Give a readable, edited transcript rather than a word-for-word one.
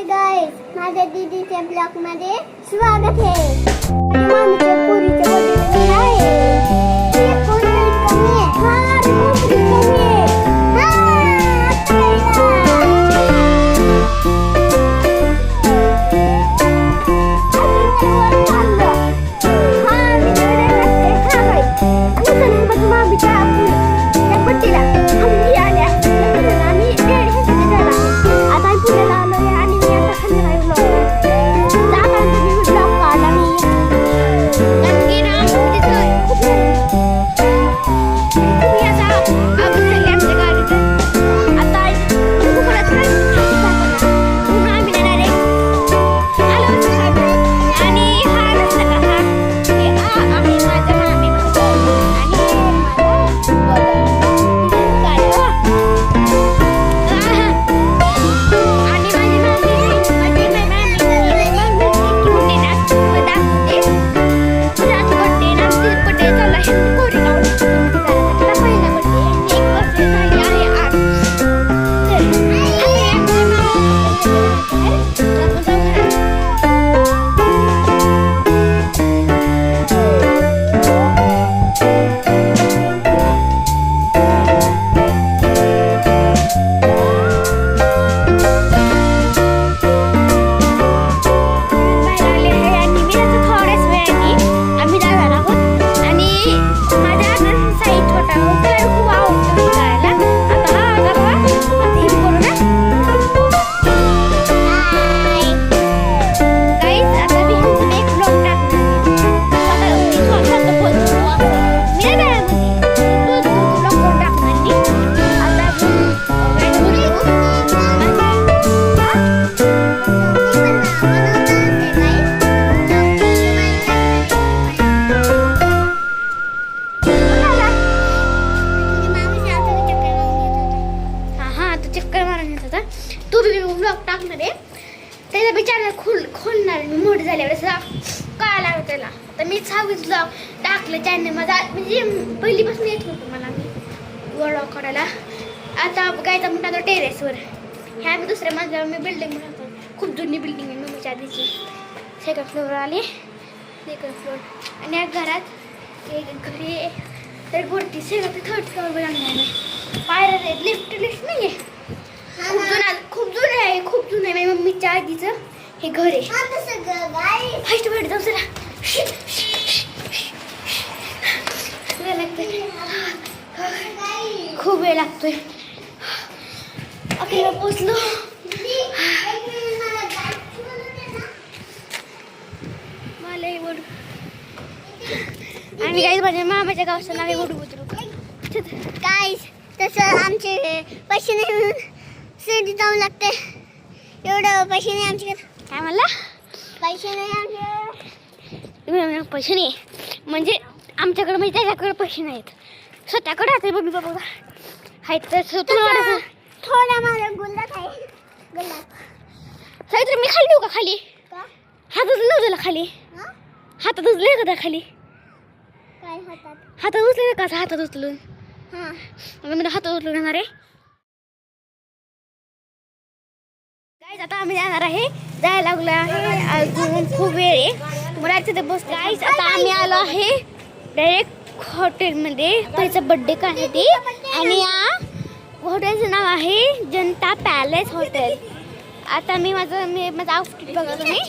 Guys, माझ्या दीदीच्या blog मध्ये स्वागत आहे. आणि मामीच्या पोरीच्या बर्थडे आहे. केक कोणी कमी आहे. हा, कोणी कमी आहे. त्याचा बिचारा खोलणार मी मोठे झाल्यावर काय लागलं त्याला तर मी 6वीस ब्लॉग टाकलं चॅनल माझा म्हणजे पहिलीपासून येत होतं मला मी व्लॉग काढायला. आता गायचा मोठा तो टेरेसवर ह्या आम्ही दुसऱ्या माझ्यावर मी बिल्डिंग राहतो. खूप जुनी बिल्डिंग आहे मम्मीच्या आधीची. 2nd फ्लोअर आले 2nd फ्लोअर आणि या घरात एक घरी तर वरती 3rd फ्लोअरवर आणणार आहे. पायऱ्या लिफ्ट नाही आहे. खूप जुनं आहे खूप जुनं आहे. माझ्या मम्मीच्या आधीचं हे घर आहे. हाईट वेळ जाऊ जरा वेळ लागतोय खूप वेळ लागतोय. अखेर पोचलो. मला वडू आणि काही माझ्या मामाच्या गावचं नाव आहे वडू बुद्रुक. गाईस तसं आमचे पैसे नाही सिटी जाऊन लागते. एवढं पैसे नाही आमच्याकडे. काय म्हणला पैसे नाही आमच्याकडे. पैसे नाही म्हणजे आमच्याकडे म्हणजे त्याच्याकडे पैसे नाहीत. स्वतःकडे राहते बघ बाबा आहेत तर थोडा माझा गुल्लात आहे. गुल्लात सावित्री मी खाली देऊ का खाली. हातात लावू त्याला खाली. हातात उचले का खाली. काय हातात उचले का हातात उचलून. हां मग मी हातात उचलून येणार आहे. गाईज आता आम्ही जाणार आहे जायला लागलो आहे. अजून खूप वेळ आहे तुम्हाला तिथे बस. गाईज आता आम्ही आलो आहे डायरेक्ट हॉटेलमध्ये त्याचा बड्डे करण्यासाठी आणि या हॉटेलचं नाव आहे जनता पॅलेस हॉटेल. आता मी माझं आउटफिट बघा तुम्ही.